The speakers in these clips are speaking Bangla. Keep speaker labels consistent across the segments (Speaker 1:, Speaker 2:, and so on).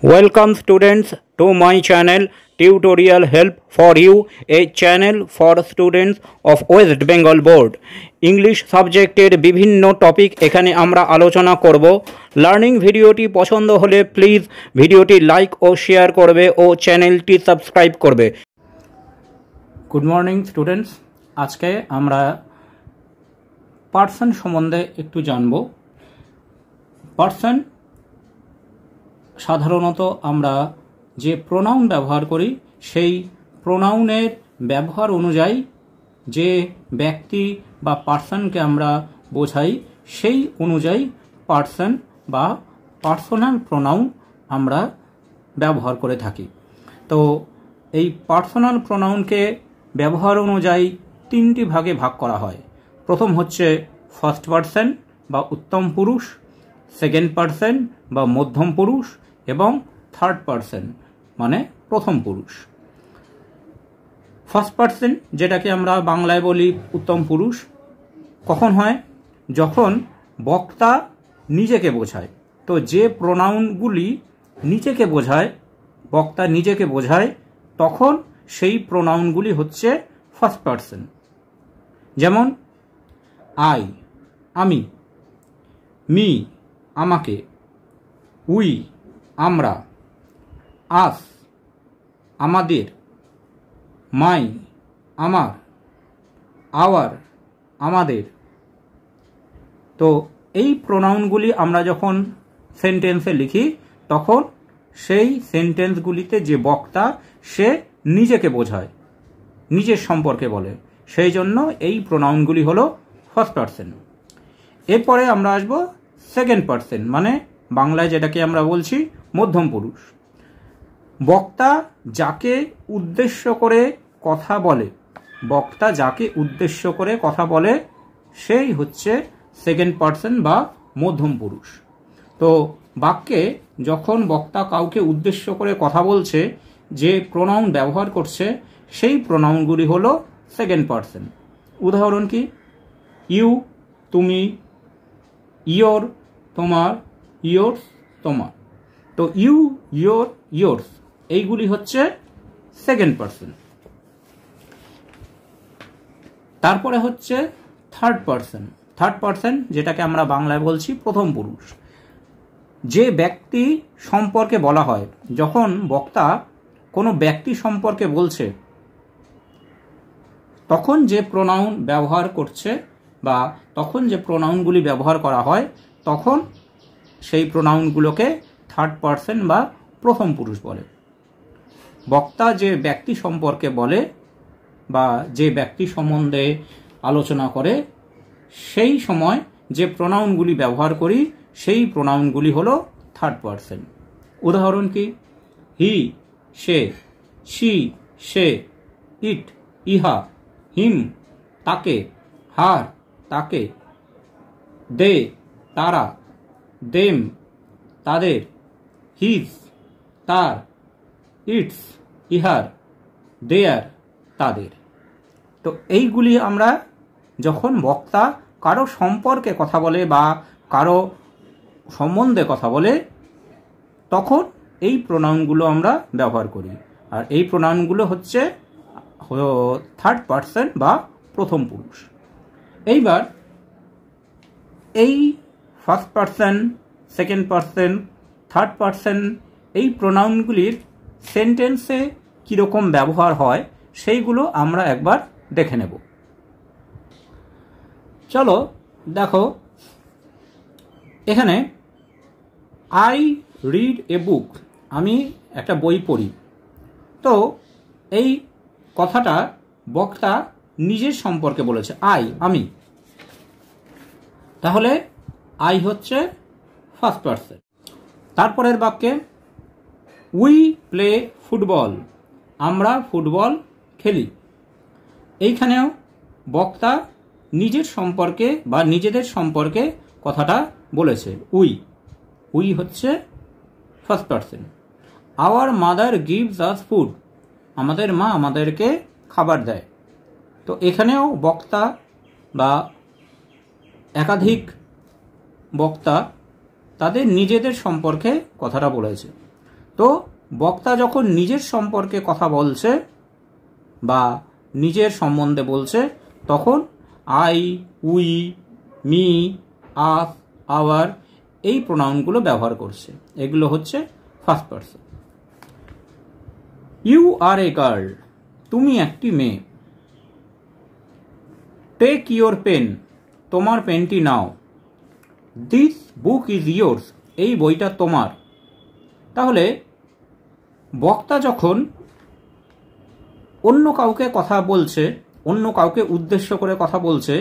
Speaker 1: Welcome students to my channel Tutorial Help for You, a channel for students of West Bengal Board. English সাবজেক্টের বিভিন্ন টপিক এখানে আমরা আলোচনা করব। লার্নিং ভিডিওটি পছন্দ হলে প্লিজ ভিডিওটি লাইক ও শেয়ার করবে ও চ্যানেলটি সাবস্ক্রাইব করবে। গুড মর্নিং স্টুডেন্টস, আজকে আমরা পার্সন সম্বন্ধে একটু জানব। পার্সন সাধারণত আমরা যে প্রোনাউন ব্যবহার করি সেই প্রোনাউনের ব্যবহার অনুযায়ী যে ব্যক্তি বা পার্সনকে আমরা বোঝাই সেই অনুযায়ী পার্সন বা পার্সোনাল প্রোনাউন আমরা ব্যবহার করে থাকি। তো এই পার্সোনাল প্রোনাউনকে ব্যবহার অনুযায়ী তিনটি ভাগে ভাগ করা হয়। প্রথম হচ্ছে ফার্স্ট পার্সন বা উত্তম পুরুষ, সেকেন্ড পার্সন বা মধ্যম পুরুষ এবং থার্ড পার্সন মানে প্রথম পুরুষ। ফার্স্ট পার্সন যেটাকে আমরা বাংলায় বলি উত্তম পুরুষ কখন হয়? যখন বক্তা নিজেকে বোঝায়। তো যে প্রোনাউনগুলি নিজেকে বোঝায়, বক্তা নিজেকে বোঝায়, তখন সেই প্রোনাউনগুলি হচ্ছে ফার্স্ট পার্সন। যেমন আই আমি, মি আমাকে, উই আমরা, আস আমাদের, মাই আমার, আওয়ার আমাদের। তো এই প্রোনাউনগুলি আমরা যখন সেন্টেন্সে লিখি তখন সেই সেন্টেন্সগুলিতে যে বক্তা সে নিজেকে বোঝায়, নিজের সম্পর্কে বলে, সেই জন্য এই প্রোনাউনগুলি হলো ফার্স্ট পার্সন। এরপরে আমরা আসব সেকেন্ড পার্সন মানে বাংলায় যেটাকে আমরা বলছি মধ্যম পুরুষ। বক্তা যাকে উদ্দেশ্য করে কথা বলে, বক্তা যাকে উদ্দেশ্য করে কথা বলে সেই হচ্ছে সেকেন্ড পার্সন বা মধ্যম পুরুষ। তো বাক্যে যখন বক্তা কাউকে উদ্দেশ্য করে কথা বলছে, যে প্রোনাউন ব্যবহার করছে সেই প্রোনাউনগুলি হলো সেকেন্ড পার্সন। উদাহরণ কি? ইউ তুমি, ইয়োর তোমার, ইয়োর্স তোমার। তো ইউ ইয়োর ইয়োর্স এইগুলি হচ্ছে সেকেন্ড পার্সন। তারপরে হচ্ছে থার্ড পার্সন। থার্ড পার্সন যেটাকে আমরা বাংলায় বলছি প্রথম পুরুষ। যে ব্যক্তি সম্পর্কে বলা হয়, যখন বক্তা কোনো ব্যক্তি সম্পর্কে বলছে তখন যে প্রোনাউন ব্যবহার করছে বা তখন যে প্রোনাউনগুলি ব্যবহার করা হয় তখন সেই প্রোনাউনগুলোকে থার্ড পার্সন বা প্রথম পুরুষ বলে। বক্তা যে ব্যক্তি সম্পর্কে বলে বা যে ব্যক্তি সম্বন্ধে আলোচনা করে সেই সময় যে প্রোনাউনগুলি ব্যবহার করি সেই প্রোনাউনগুলি হলো থার্ড পার্সন। উদাহরণ কি? হি সে, শি সে, ইট ইহা, হিম তাকে, হার তাকে, দে তারা, দেম তাদের, হিজ তার, ইটস ইহার, দেয়ার তাদের। তো এইগুলি আমরা যখন বক্তা কারো সম্পর্কে কথা বলে বা কারো সম্বন্ধে কথা বলে তখন এই প্রোনাউনগুলো আমরা ব্যবহার করি। আর এই প্রোনাউনগুলো হচ্ছে থার্ড পার্সন বা প্রথম পুরুষ। এইবার এই first person, second person, third person এই প্রোনাউনগুলির সেন্টেন্সে কীরকম ব্যবহার হয় সেইগুলো আমরা একবার দেখে নেব। চলো দেখো, এখানে আই রিড এ বুক, আমি একটা বই পড়ি। তো এই কথাটা বক্তা নিজের সম্পর্কে বলেছে, আই আমি। তাহলে আই হচ্ছে ফার্স্ট পার্সন। তারপরের বাক্যে উই প্লে ফুটবল, আমরা ফুটবল খেলি। এইখানেও বক্তা নিজের সম্পর্কে বা নিজেদের সম্পর্কে কথাটা বলেছে, উই। উই হচ্ছে first person. Our mother gives us food, আমাদের মা আমাদেরকে খাবার দেয়। তো এখানেও বক্তা বা একাধিক বক্তা তাদের নিজেদের সম্পর্কে কথাটা বলেছে। তো বক্তা যখন নিজের সম্পর্কে কথা বলছে বা নিজের সম্বন্ধে বলছে তখন I, we, me, us, our এই প্রোনাউনগুলো ব্যবহার করছে। এগুলো হচ্ছে first person. You are a girl, তুমি একটি মেয়ে। টেক ইয়োর পেন, তোমার পেনটি নাও। দিস বুক ইজ ইয়োর্স, এই বইটা তোমার। তাহলে বক্তা যখন অন্য কাউকে কথা বলছে, অন্য কাউকে উদ্দেশ্য করে কথা বলছে,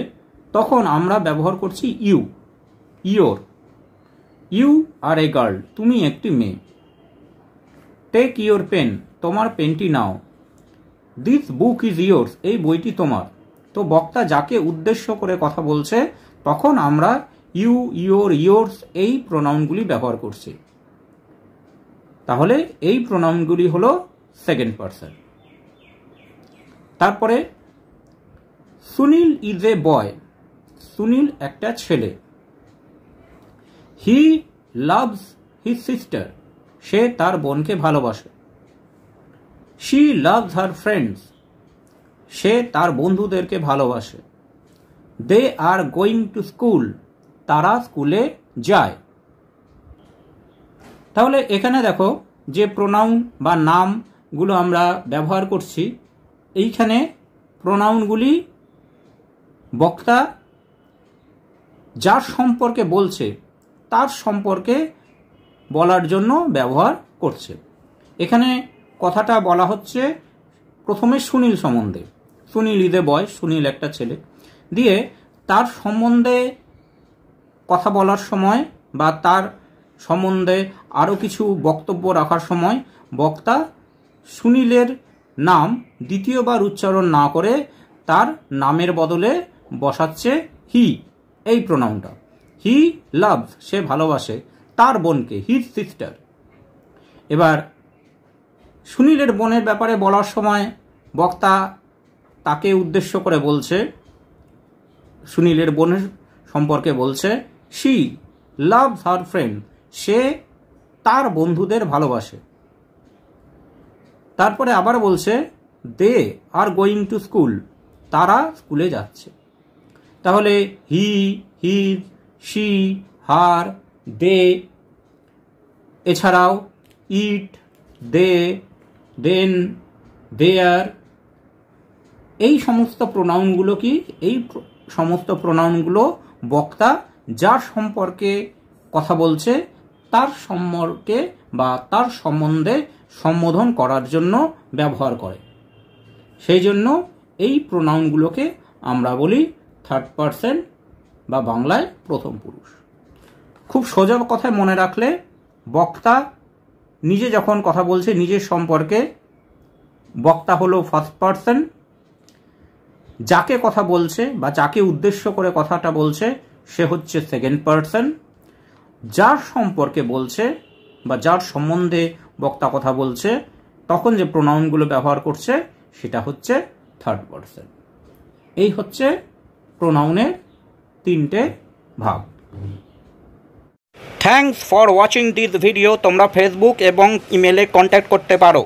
Speaker 1: তখন আমরা ব্যবহার করছি you, your. You are a girl, তুমি একটি মেয়ে। টেক ইয়োর পেন, তোমার পেনটি নাও। দিস বুক ইজ ইয়োর্স, এই বইটি তোমার। তো বক্তা যাকে উদ্দেশ্য করে কথা বলছে তখন আমরা ইউ, ইয়োর, ইয়োর্স এই প্রোনাউনগুলি ব্যবহার করছি। তাহলে এই প্রোনাউনগুলি হলো সেকেন্ড পারসন। তারপরে সুনীল ইজ এ বয়, সুনীল একটা ছেলে। হি লাভস হিজ সিস্টার, সে তার বোনকে ভালোবাসে। শি লাভস হার ফ্রেন্ডস, সে তার বন্ধুদেরকে ভালোবাসে। দে আর গোয়িং টু স্কুল, তারা স্কুলে যায়। তাহলে এখানে দেখো যে প্রোনাউন বা নামগুলো আমরা ব্যবহার করছি, এইখানে প্রোনাউনগুলি বক্তা যার সম্পর্কে বলছে তার সম্পর্কে বলার জন্য ব্যবহার করছে। এখানে কথাটা বলা হচ্ছে প্রথমে সুনীল সম্বন্ধে। সুনীল ইজ এ বয়, সুনীল একটা ছেলে। দিয়ে তার সম্বন্ধে কথা বলার সময় বা তার সম্বন্ধে আরও কিছু বক্তব্য রাখার সময় বক্তা সুনীলের নাম দ্বিতীয়বার উচ্চারণ না করে তার নামের বদলে বসাচ্ছে হি, এই প্রোনাউনটা। হি লাভস, সে ভালোবাসে তার বোনকে, হিজ সিস্টার। এবার সুনীলের বোনের ব্যাপারে বলার সময় বক্তা তাকে উদ্দেশ্য করে বলছে, সুনীলের বোনের সম্পর্কে বলছে শি লাভস হার ফ্রেন্ড, সে তার বন্ধুদের ভালোবাসে। তারপরে আবার বলছে দে আর গোয়িং টু স্কুল, তারা স্কুলে যাচ্ছে। তাহলে হি, হিজ, শি, হার, দে, এছাড়াও ইট, দে, দেন, দেয়ার, এই সমস্ত প্রোনাউনগুলো কি? এই সমস্ত প্রোনাউনগুলো বক্তা যার সম্পর্কে কথা বলছে তার সম্পর্কে বা তার সম্বন্ধে সম্বোধন করার জন্য ব্যবহার করে। সেই জন্য এই প্রোনাউনগুলোকে আমরা বলি থার্ড পারসন বা বাংলায় প্রথম পুরুষ। খুব সোজা কথায় মনে রাখলে, বক্তা নিজে যখন কথা বলছে নিজের সম্পর্কে, বক্তা হলো ফার্স্ট পারসন। যাকে কথা বলছে বা যাকে উদ্দেশ্য করে কথাটা বলছে সে হচ্ছে সেকেন্ড পারসন। যার সম্পর্কে বলছে বা যার সম্বন্ধে বক্তা কথা বলছে তখন যে প্রোনাউনগুলো ব্যবহার করছে সেটা হচ্ছে থার্ড পারসন। এই হচ্ছে প্রোনাউনের তিনটে ভাগ। Thanks for watching this video. তোমরা ফেসবুক এবং ইমেলে কন্ট্যাক্ট করতে পারো।